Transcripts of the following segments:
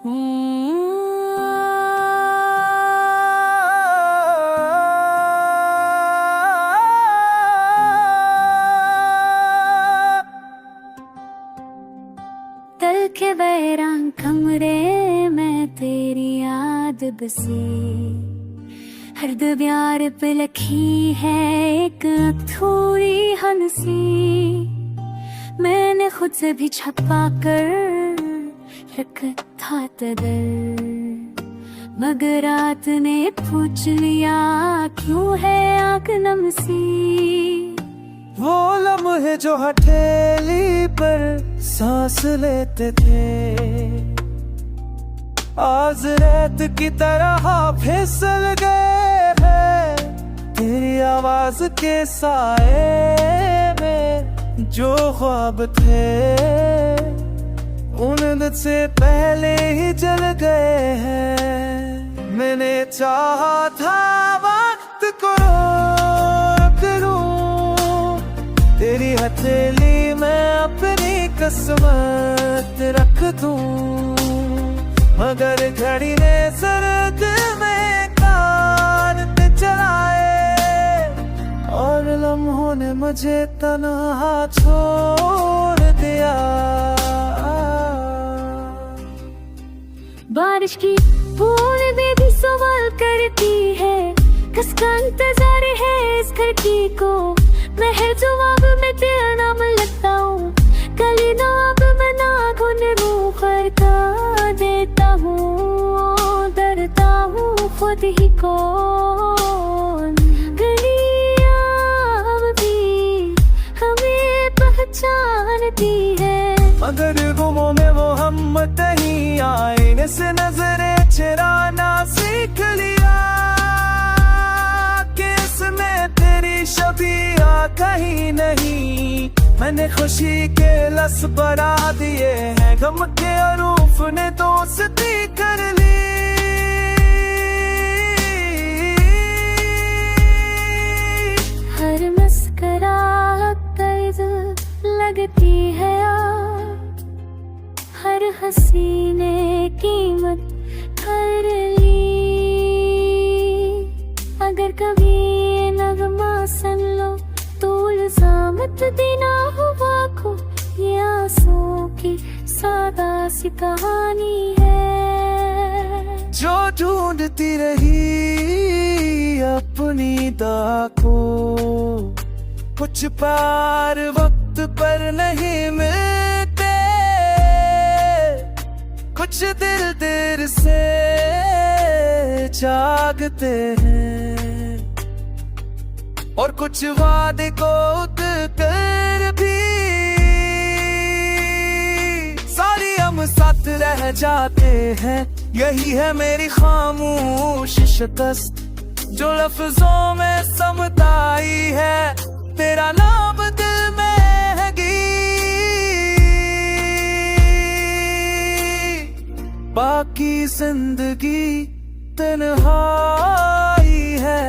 दिल के बैरां कमरे में तेरी याद बसी, हर्द प्यार पे लखी है एक थोड़ी हंसी। मैंने खुद से भी छपा कर रखा दर, मगर रात ने पूछ लिया क्यों है आंख नम सी। वो लम्हे जो हथेली पर सांस लेते थे, आज रेत की तरह फिसल गए हैं। तेरी आवाज के साए में जो ख्वाब थे, उन से पहले ही जल गए हैं। मैंने चाहा था वक्त को रोक लूं, तेरी हथेली में अपनी किस्मत रख दूं, मगर घड़ी ने सरद में कान पे चलाए, और लम्हों ने मुझे तन्हा छोड़ दिया। बारिश की बूंद भी सवाल करती है, किसका इंतजार है इस खिड़की को। मैं है जवाब में तेरा नाम लगता हूँ, कली नाब में नाखून रूह करता देता हूँ, डरता हूँ खुद ही कौन। गलियां भी हमें पहचानती है, मगर गुमों में वो हम नहीं आईने से नजरें चुराना सीख लिया, कि इसमें तेरी शबीहा कहीं नहीं। मैंने खुशी के लस बढ़ा दिए हैं, गम के अरूफ ने दोस्ती कर ली। हर मुस्कुराहट दर्द लगती है यार, हर हंसी ने कीमत कर ली। अगर कभी ये नगमा सुन लो तो इल्जामत देना हुआ को, ये आंसू की सादा सी कहानी है। जो ढूंढती रही अपनी दाह को, कुछ पार वक्त पर नहीं मिलते, कुछ दिल देर से जागते हैं, और कुछ वादे को कर भी सारी हम साथ रह जाते हैं। यही है मेरी खामोश शिकस्त, जो लफ्जों में समताई है। तेरा नाम दिल में है बाकी जिंदगी तन्हाई है।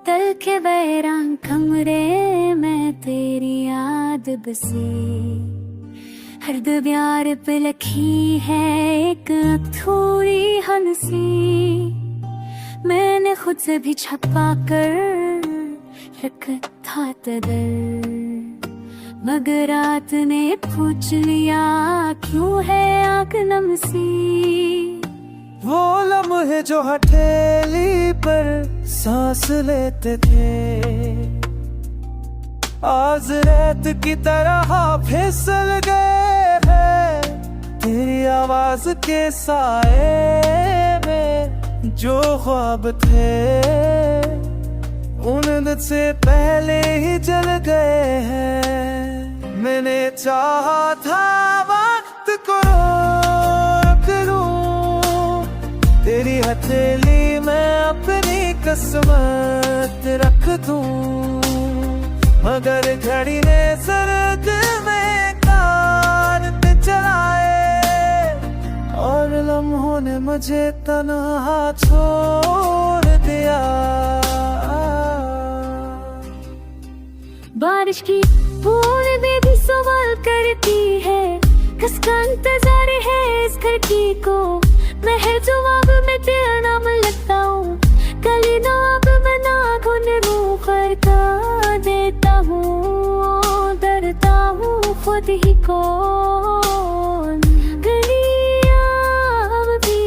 दिल के बैरां कमरे में तेरी याद बसी, हर्द प्यार पे लखी है एक थोड़ी हंसी। मैंने खुद से भी छपा कर रखा दर, मगर रात ने पूछ लिया क्यों है आंख नम सी। वो लम्हे जो हथेली पर सांस लेते थे, आज रेत की तरह फिसल गए हैं। तेरी आवाज के साए में जो ख्वाब थे, उन से पहले ही जल गए हैं। मैंने चाहा था वक्त को रोक लूं, तेरी हथेली में अपनी किस्मत रख दूं, मगर घड़ी ने सरद में मुझे तन्हा छोड़ दिया। बारिश की बूंद भी सवाल करती है, किसका इंतजार है इस खिड़की को। मैं है जवाब में तेरा नाम लिखता हूँ, कली नाब में नाखून रूह करता देता हूँ, डरता हूँ खुद ही को। गलियाँ अब भी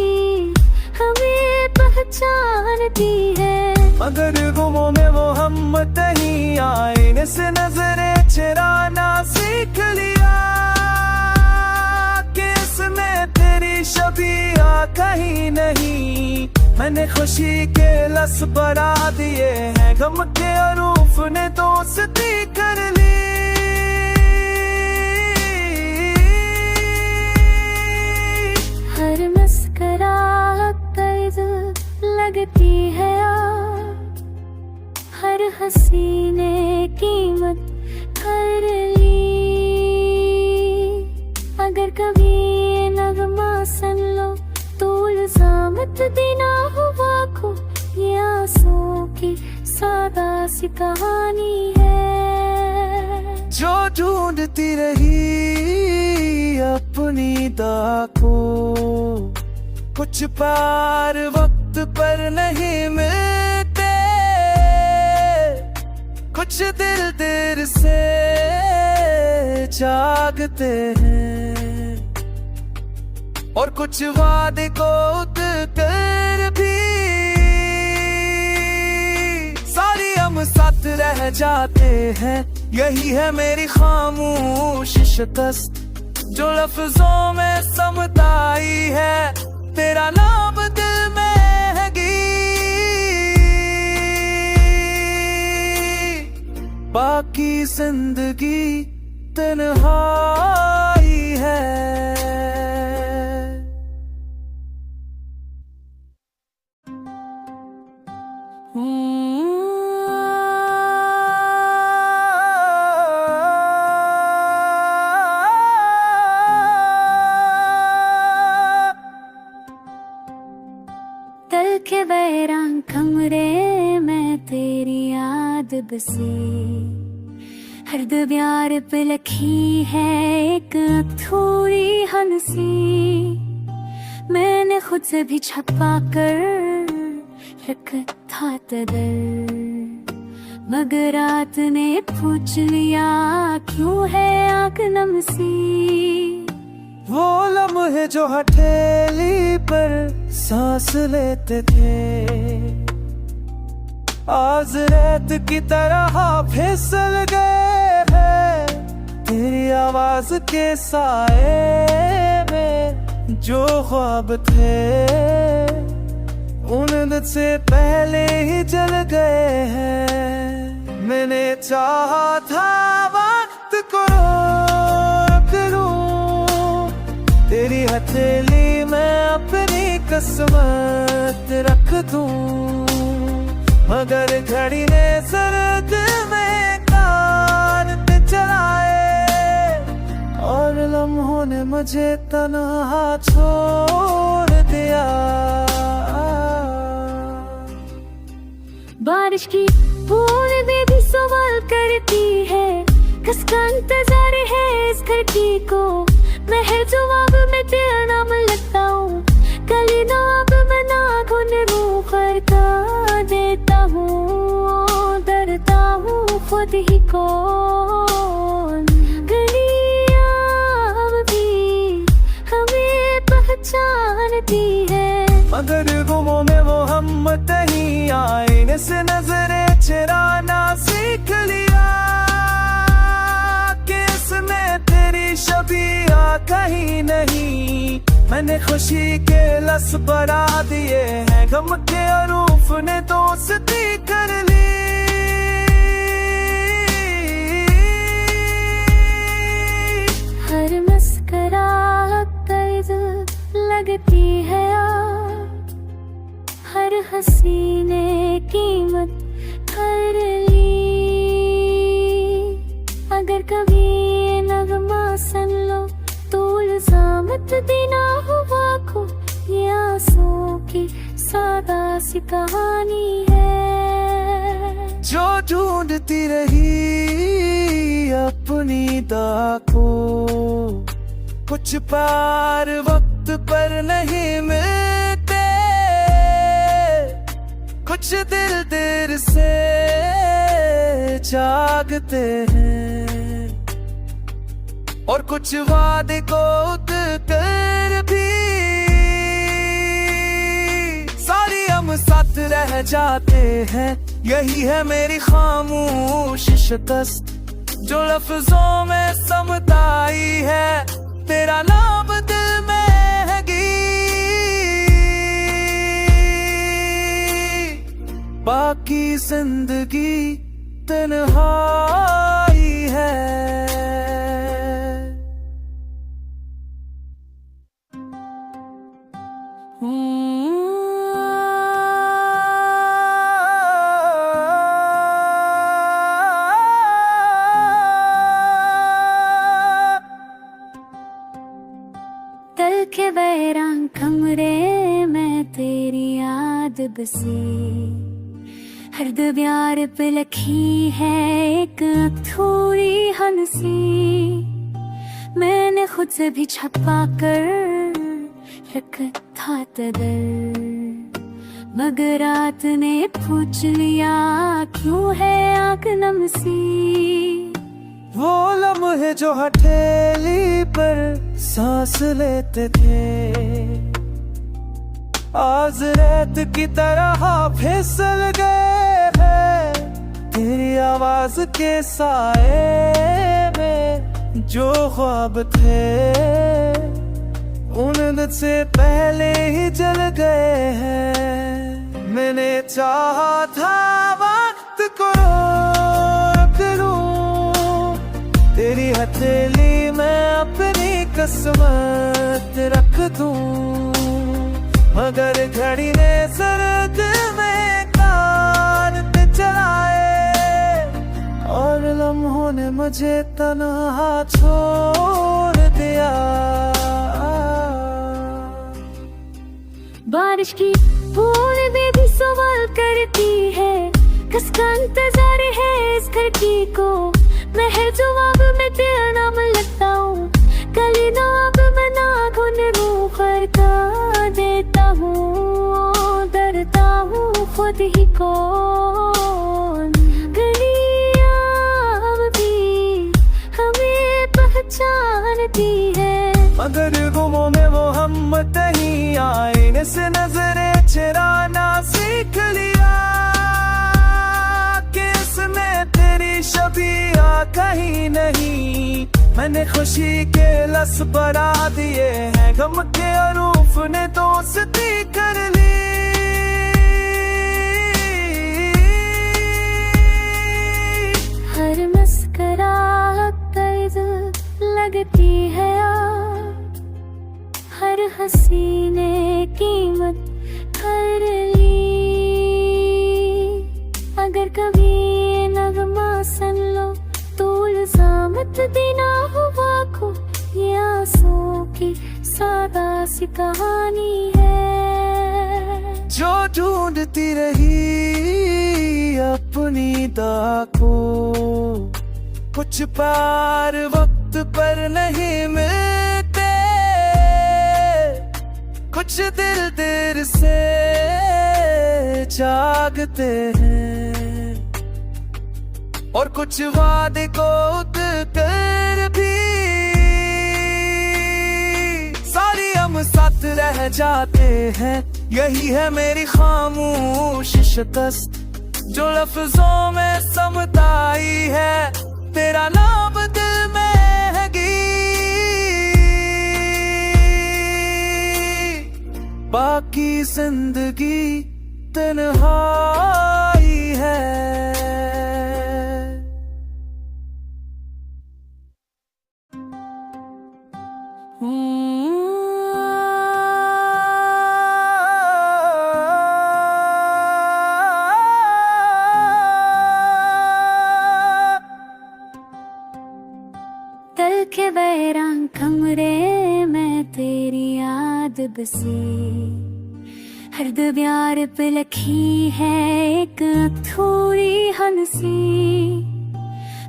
हमें पहचानती है, मगर गुमों में वो हम नहीं आईने से नजरें चुराना सीख लिया। कि इसमें तेरी शबीहा कहीं नहीं, मैंने खुशी के लस बढ़ा दिए हैं, गम के अरूफ ने दोस्ती कर ली। हर मुस्कुराहट दर्द लगती है यार, हर हंसी ने कीमत कर ली। अगर कभी ये नगमा सुन लो तो इल्जामत देना हुआ को, ये आंसू की सादा सी कहानी है जो ढूंढती रही अपनी दाह को। कुछ पार वक्त पर नहीं मिलते, कुछ दिल देर से जागते हैं, और कुछ वादे को कर भी सारी हम साथ रह जाते हैं। यही है मेरी खामोश शिकस्त, जो लफ्जों में समताई है, तेरा नाम दिल में है गीत। बाकी जिंदगी तन्हाई है। दिल के बैरान कमरे में तेरी याद बसी, हर दबियार पे लिखी है एक थोड़ी हंसी। मैंने खुद से भी छपा कर रखा था दर, मगर रात ने पूछ लिया क्यों है आंख नम सी। वो लम्हे जो हथेली पर सांस लेते थे, आज रेत की तरह फिसल गए हैं। तेरी आवाज के साए में जो ख्वाब थे, उन से पहले ही जल गए हैं। मैंने चाहा था वक्त को रोक लूं, तेरी हथेली में अपनी किस्मत रख दूं, मगर घड़ी ने सरद में कान पे चलाए, और लम्हों ने मुझे तन्हा छोड़ दिया। बारिश की बूंद भी सवाल करती है, किसका इंतजार है इस खिड़की को। मैं है जवाब में तेरा नाम लिखता हूँ, कली नाब में नाखून रूह करता देता हूँ, डरता हूँ खुद ही को। गलियाँ अब भी हमें पहचानती है, मगर गुमों में वो हम नहीं आईने से नजरें चुराना सीख लिया। कि इसमें तेरी शबीहा कहीं नहीं, मैंने खुशी के लस बढ़ा दिए हैं, गम के अरूफ ने दोस्ती कर ली। हर मुस्कुराहट दर्द लगती है यार, हर हंसी ने कीमत कर ली। अगर कभी ये नगमा सुन लो तो इल्जामत देना हुआ को, ये आंसुओं की सादा सी कहानी है जो ढूंढती रही अपनी दाह को। कुछ पार वक्त पर नहीं मिलते, कुछ दिल देर से जागते हैं, और कुछ वादे को कर भी सारी हम साथ रह जाते हैं। यही है मेरी खामोश शिकस्त, जो लफ्जों में समताई है। तेरा नाम दिल में है बाकी जिंदगी तन्हाई है। दिल के बैरान कमरे में तेरी याद बसी, हर दीवार पे लिखी है एक थोड़ी हंसी। मैंने खुद से भी छपा कर रखा था दर, मगर रात ने पूछ लिया क्यों है आंख नम सी। वो लम्हे जो हथेली पर सांस लेते थे, आज रेत की तरह फिसल गए हैं। तेरी आवाज के साए में जो ख्वाब थे, उन से पहले ही जल गए हैं। मैंने चाहा था वक्त को रोक लूं, तेरी हथेली में अपनी किस्मत रख दूं, मगर घड़ी ने सरद में कान पे चलाए, और लम्हों ने मुझे तन्हा छोड़ दिया। बारिश की बूंद भी सवाल करती है, किसका इंतजार है इस खिड़की को। मैं हर जवाब में तेरा नाम लिखता हूँ, कली ना अब मैं ना गुन रूह करता देता हूँ, डरता हूँ खुद ही को। गलियाँ अब भी हमें पहचानती है, मगर गुमों में वो हम नहीं आईने से नजरें चुराना सीख लिया, कि इसमें तेरी शबीहा कहीं नहीं। मैंने खुशी के लस बढ़ा दिए हैं, गम के अरूफ ने दोस्ती कर ली। हर मुस्कुराहट दर्द लगती है यार, हर हंसी ने कीमत कर ली। अगर कभी ये नगमा सुन लो तो इल्जामत देना हुआ को, ये आंसुओं की सादा सी कहानी है जो ढूंढती रही अपनी दाह को। कुछ पार वक्त पर नहीं मिलते, कुछ दिल देर से जागते हैं, और कुछ वादे को कर भी सारी हम साथ रह जाते हैं। यही है मेरी खामोश शिकस्त, जो लफ्जों में समताई है। तेरा नाम दिल में है बाकी जिंदगी तन्हाई है। दिल दिल के बैरां कमरे में तेरी याद बसी, हर्द प्यार पे लिखी है एक अधूरी हंसी।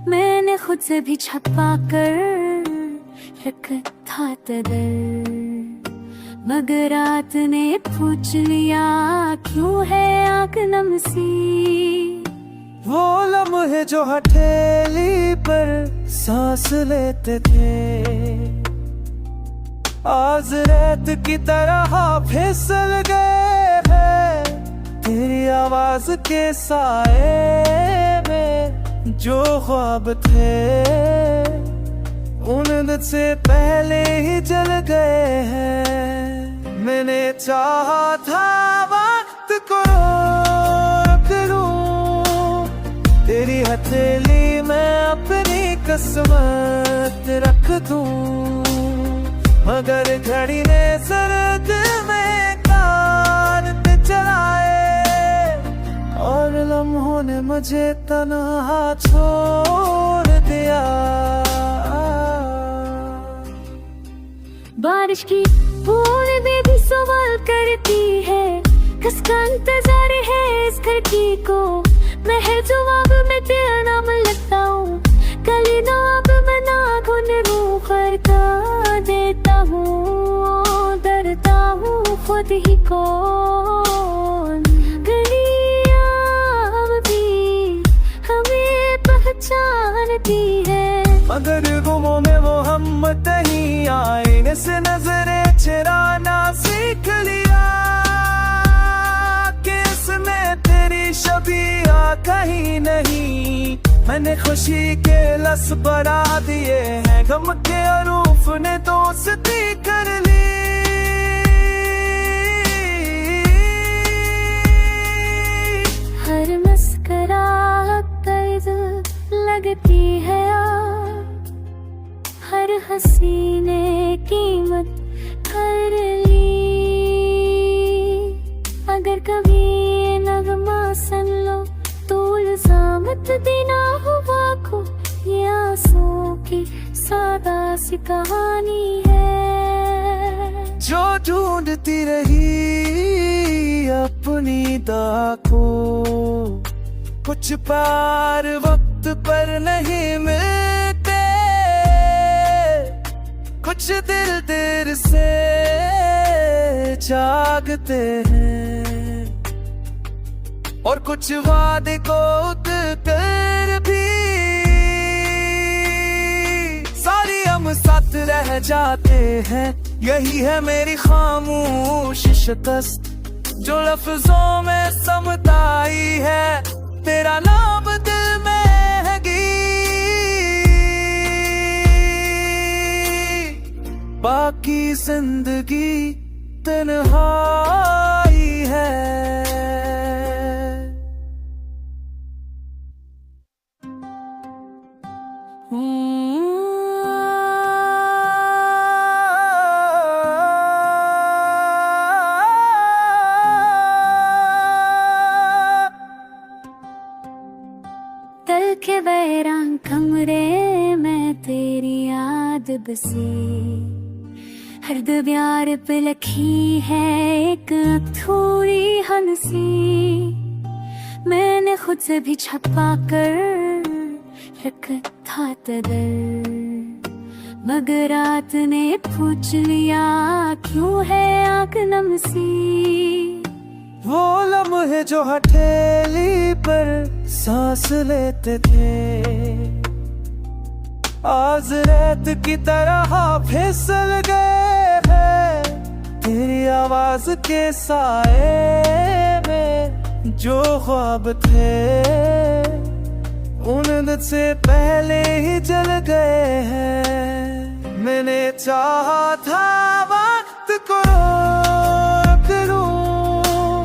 मैंने खुद से भी छपा कर रखा था दर, मगर रात ने पूछ लिया क्यों है आंख नम सी। वो लम्हे जो हथेली पर सांस लेते थे, आज रेत की तरह फिसल गए हैं। तेरी आवाज के साए में जो ख्वाब थे, उन दिन से पहले ही जल गए हैं। मैंने चाहा था वक्त को रोक लूं, तेरी हथेली में अपनी किस्मत रख दूं, मगर घड़ी ने सरद में कान पे चलाए, और लम्हों ने मुझे तन्हा छोड़ दिया। बारिश की बूंद भी सवाल करती है, किसका इंतजार है इस खिड़की को। मैं हर जवाब में तेरा नाम लिखता हूँ, कली ना अब मैं नाखून रूह करता देता हूँ, डरता हूँ खुद ही को। गलियाँ अब भी हमें पहचानती है, मगर गुमों में वो हम नहीं आईने से नजरें चुराना सीख लिया, कि इसमें तेरी शबीहा कहीं नहीं। मैंने खुशी के लस बढ़ा दिए हैं, गम के अरूफ ने दोस्ती कर ली। हर मुस्कुराहट दर्द लगती है, हर हंसी ने कीमत कर ली। अगर कभी ये नगमा सुन लो तो इल्जामत देना हुआ को, ये आंसू की सादा सी कहानी है। जो ढूंढती रही अपनी दाह को, कुछ पार वक्त पर नहीं मिलते, कुछ दिल देर से जागते हैं, और कुछ वादे को कर भी सारी हम साथ रह जाते हैं। यही है मेरी खामोश शिकस्त, जो लफ्जों में समताई है। तेरा नाम दिल में है बाकी जिंदगी तन्हाई है। दिल के बैरां कमरे में तेरी याद बसी, हर्द प्यार पे लिखी है एक अधूरी हंसी। मैंने खुद से भी छपा कर रखा था दर, मगर रात ने पूछ लिया क्यों है आंख नम सी। वो लम्हे जो हथेली पर सांस लेते थे, आज रेत की तरह फिसल गए हैं। तेरी आवाज के साए में जो ख्वाब थे, उन दिन से पहले ही जल गए हैं। मैंने चाहा था वक्त को रोक लूं,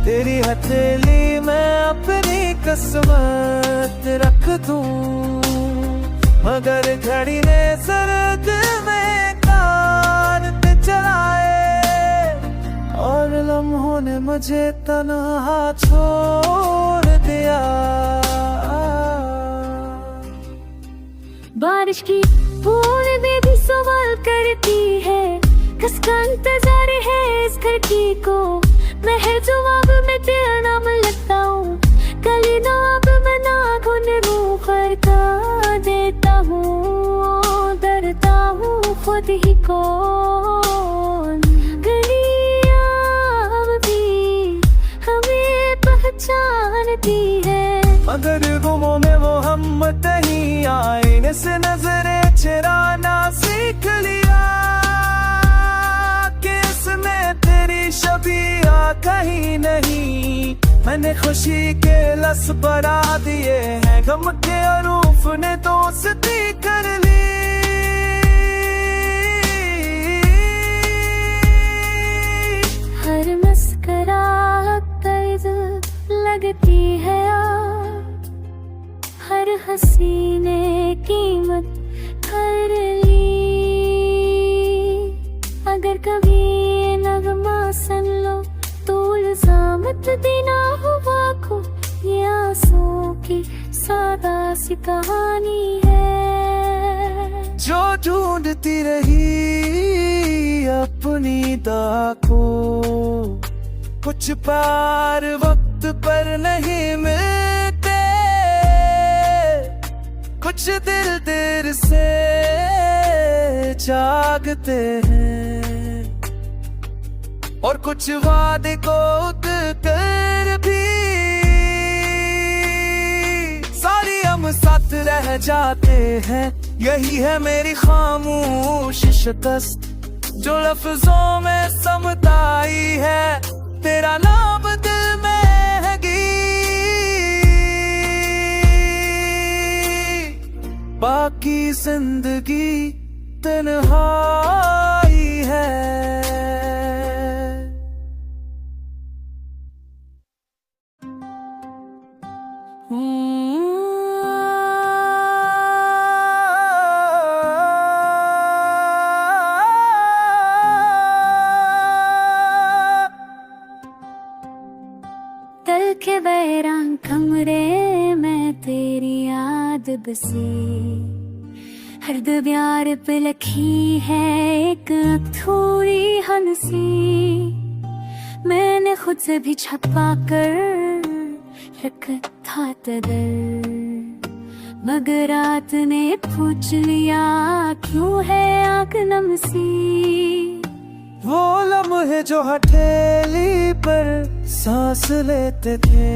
तेरी हथेली में अपनी किस्मत रख दूं, मगर घड़ी ने सरद में कान पे चलाए, और लम्हों ने मुझे तन्हा छोड़ दिया। बारिश की बूंद भी सवाल करती है, किसका इंतजार है इस खिड़की को। मैं हर जवाब में तेरा नाम लिखता हूँ, कली ना अब मैं नाखून रूह करता देता हूँ, डरता हूँ खुद ही को। गलियाँ अब भी हमें पहचानती है, मगर गुमों में वो हम नहीं आईने से नजरें चुराना सीख लिया, कि इसमें तेरी शबीहा कहीं नहीं। मैंने खुशी के लफ्ज़ बढ़ा दिए हैं, गम के अरूफ ने दोस्ती कर ली। हर मुस्कुराहट दर्द लगती है यार, हर हंसी ने कीमत कर ली। अगर कभी ये नगमा सुन लो तो इल्जामत देना हुआ को, ये आंसू की सादा सी कहानी है। जो ढूंढती रही अपनी दाह को, कुछ पार वक्त पर नहीं मिलते, कुछ दिल देर से जागते हैं, और कुछ वादे को कर भी सारी हम साथ रह जाते हैं। यही है मेरी खामोश शिकस्त, जो लफ्जों में समताई है, तेरा नाम दिल में है बाकी जिंदगी तन्हाई है। दिल के बैरान कमरे में तेरी याद बसी, हर दबियार पे लिखी है एक थोड़ी हंसी। मैंने खुद से भी छपा कर रखा दर, मगर रात ने पूछ लिया क्यों है आंख नम सी। वो लम्हे जो हथेली पर सांस लेते थे,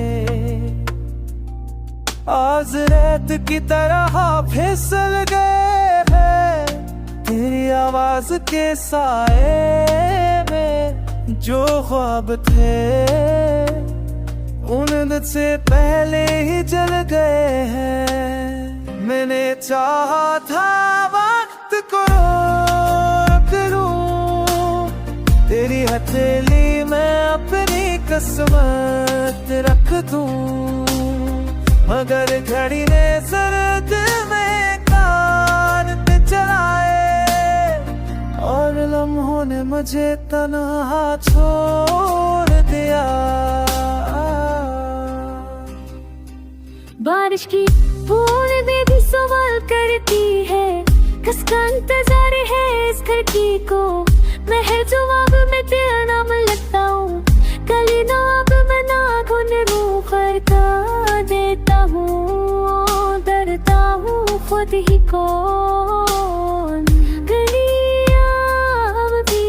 आज रेत की तरह फिसल गए हैं। तेरी आवाज के साए में जो ख्वाब थे, उन दिन से पहले ही जल गए हैं। मैंने चाहा था वक्त को रोक लूं, तेरी हथेली में अपनी किस्मत रख दूं, मगर घड़ी ने सरद में कान पे चलाए, और लम्हों ने मुझे तन्हा छोड़ दिया। बारिश की बूंद भी सवाल करती है, किसका इंतजार है इस खिड़की को। मैं हर जवाब में तेरा नाम लिखता हूँ, कली ना अब मैं नाखून रूह करता देता हूँ, डरता हूँ खुद ही को। गलियाँ अब भी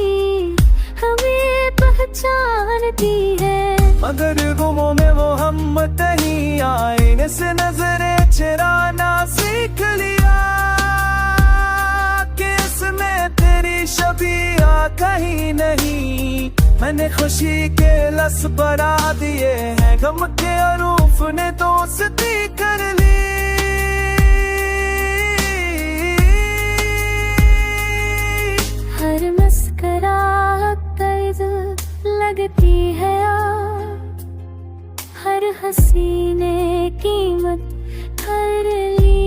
हमें पहचानती है, मगर गुमों में वो हम नहीं आईने से नजरें चुराना सीख लिया, कि इसमें तेरी शबीहा कहीं नहीं। मैंने खुशी के लफ्ज़ बढ़ा दिए हैं, गम के अरूफ ने दोस्ती कर ली। हर मुस्कुराहट दर्द लगती है यार, हर हंसी ने कीमत कर ली।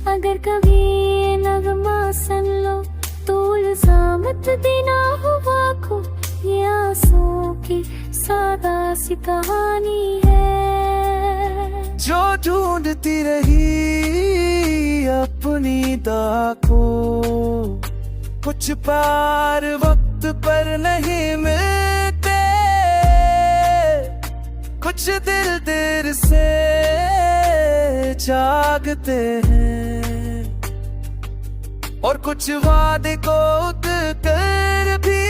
अगर कभी ये नगमा सुन लो तो इल्जामत देना हुआ को, ये आंसू की सादा सी कहानी है। जो ढूंढती रही अपनी दाह को, कुछ पार वक्त पर नहीं मिलते, कुछ दिल देर से जागते हैं, और कुछ वादे को कर भी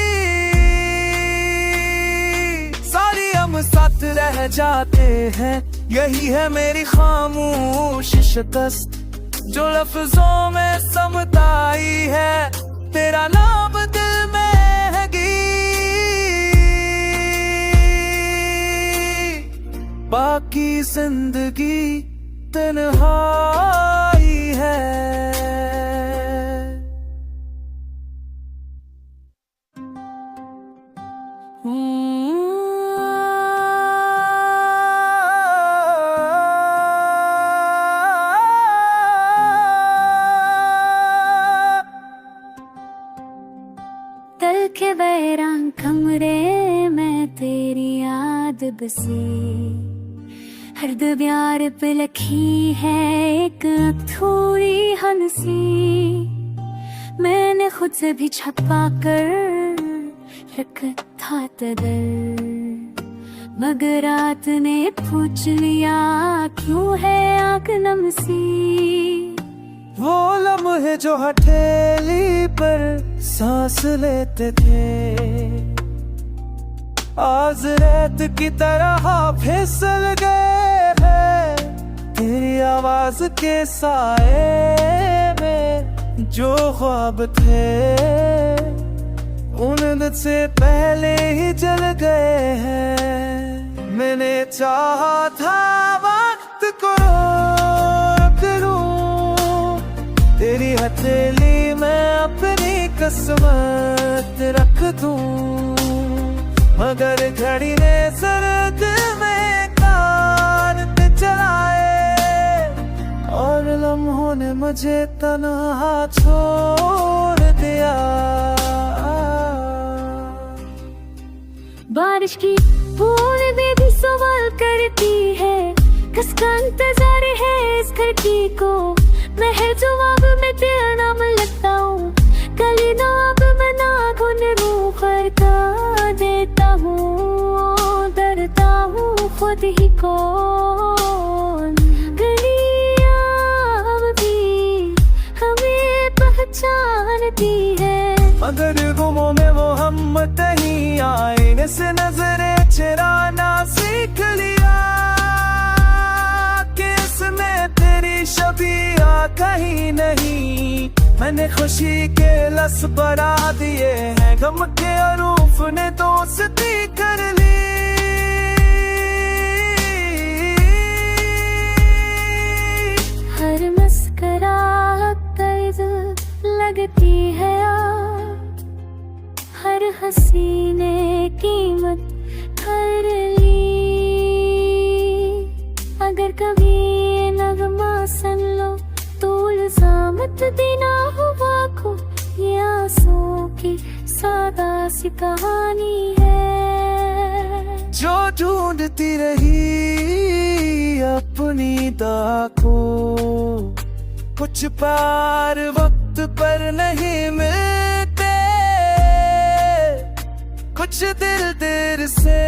सारी हम साथ रह जाते हैं। यही है मेरी खामोश शिकस्त, जो लफ्जों में समताई है, तेरा नाम दिल में है बाकी जिंदगी तन्हाई है। दिल के बैरां कमरे में तेरी याद बसी, हर दबियार पे लखी है एक थोड़ी हंसी, मैंने खुद से भी छपा कर रखा था दिल, मगर रात ने पूछ लिया क्यों है आंख नम सी। वो लम्हे जो हथेली पर सांस लेते थे, आज रेत की तरह फिसल गए हैं, तेरी आवाज के साए में जो ख्वाब थे, उन से पहले ही जल गए हैं। मैंने चाहा था वक्त को रोक लूं, तेरी हथेली में अपनी किस्मत रख दूं, मगर घड़ी ने सरद में कान पे चलाए, और लम्हों ने मुझे तन्हा छोड़ दिया। बारिश की बूंद भी सवाल करती है, किसका इंतजार है इस खिड़की को, मैं है जवाब में तेरा नाम लिखता हूँ, कली नाब में नाखून रूह करता देता हूँ, डरता हूँ खुद ही को। गलियां भी हमें पहचानती है, मगर गुमों में वो हम नहीं आईने से नजरें चुराना सीख लिया, कि इसमें तेरी शबीहा कहीं नहीं। मैंने खुशी के लस बढ़ा दिए हैं, गम के अरूफ ने दोस्ती कर ली। हर मुस्कुराहट दर्द लगती है आप, हर हंसी ने कीमत कर ली। अगर कभी ये नगमा सुन लो तो इल्जामत देना हुआ को, ये आंसू की सादा सी कहानी है। जो ढूंढती रही अपनी दाह को, कुछ पार वक्त पर नहीं मिलते, कुछ दिल देर से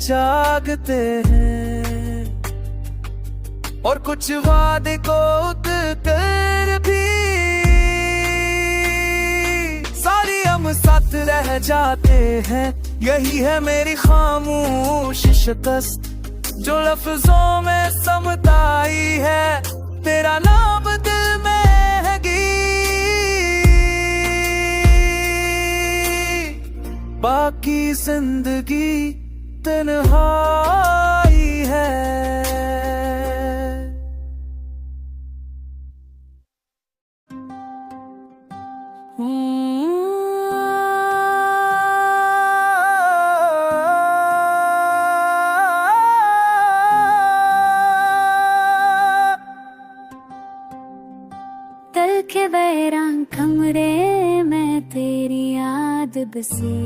जागते हैं, और कुछ वादे को कर भी सारी हम साथ रह जाते हैं। यही है मेरी खामोश शिकस्त, जो लफ्जों में समताई है, तेरा नाम दिल में है बाकी जिंदगी तन्हाई है। दिल के बैरां कमरे में तेरी याद बसी,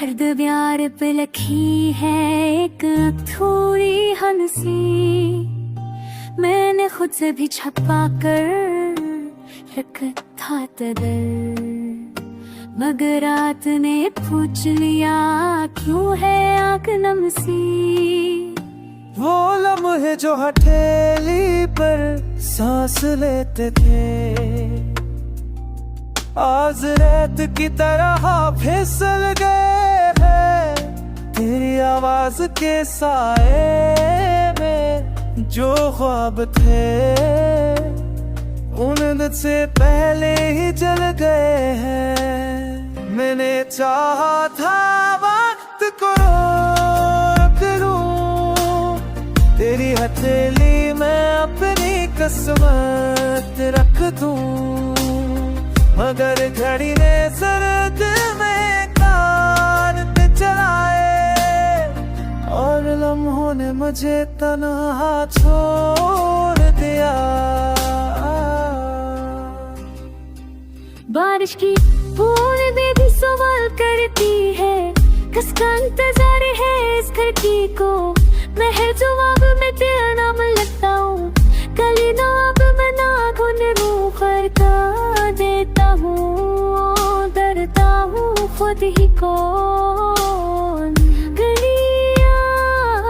हर दीवार पे लिखी है एक थोड़ी हंसी, मैंने खुद से भी छपा कर रखा था दर, मगर रात ने पूछ लिया क्यों है आंख नम सी। वो लम्हे जो हथेली पर सांस लेते थे, आज रेत की तरह फिसल गए हैं तेरी आवाज के साए में। जो ख्वाब थे उन से पहले ही जल गए हैं। मैंने चाहा था वक्त को रोक लूं, तेरी हथेली में अपनी किस्मत रख दूं, मगर घड़ी ने सरद में कान पे चलाए और लम्हों ने मुझे तन्हा छोड़ दिया। बारिश की बूंद भी सवाल करती है, किसका इंतजार है इस खिड़की को। मैं हर जवाब में तेरा नाम लिखता हूँ, कली ना अब मैं नाखून रूह करता देता हूँ, डरता हूँ खुद ही कौन। गलियाँ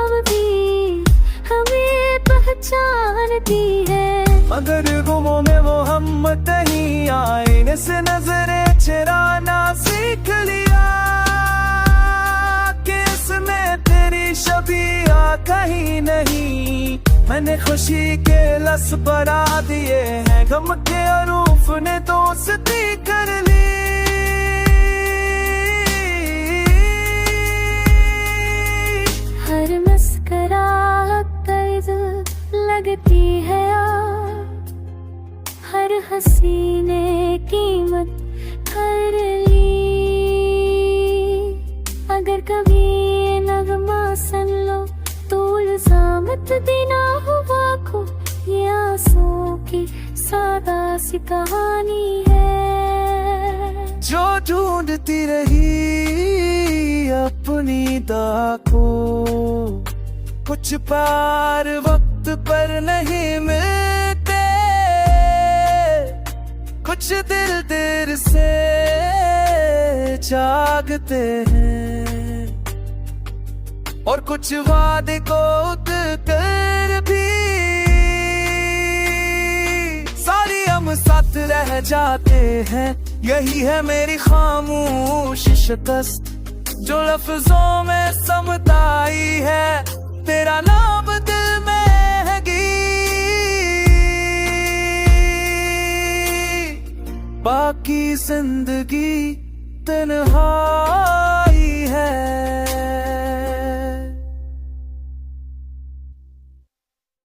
अब भी हमें पहचानती है, मगर गुमों में वो हम नहीं आईने से नजरें चुराना सीख लिया कि इसमें तेरी शबीहा कहीं नहीं। मैंने खुशी के लस बढ़ा दिए हैं, गम के अरूफ ने दोस्ती कर ली। हर मुस्कुराहट दर्द लगती है, हर हंसी ने कीमत कर ली। अगर कभी ये नगमा सुन लो तो इल्जामत देना हुआ को, ये आंसू की सादा सी कहानी है। जो ढूंढती रही अपनी दाह को, कुछ पार वक्त पर नहीं मिलते, कुछ दिल देर से जागते हैं और कुछ वादे को कर भी सारी हम साथ रह जाते हैं। यही है मेरी खामोश शिकस्त, जो लफ्जों में समताई है, तेरा नाम दिल में है बाकी जिंदगी तन्हा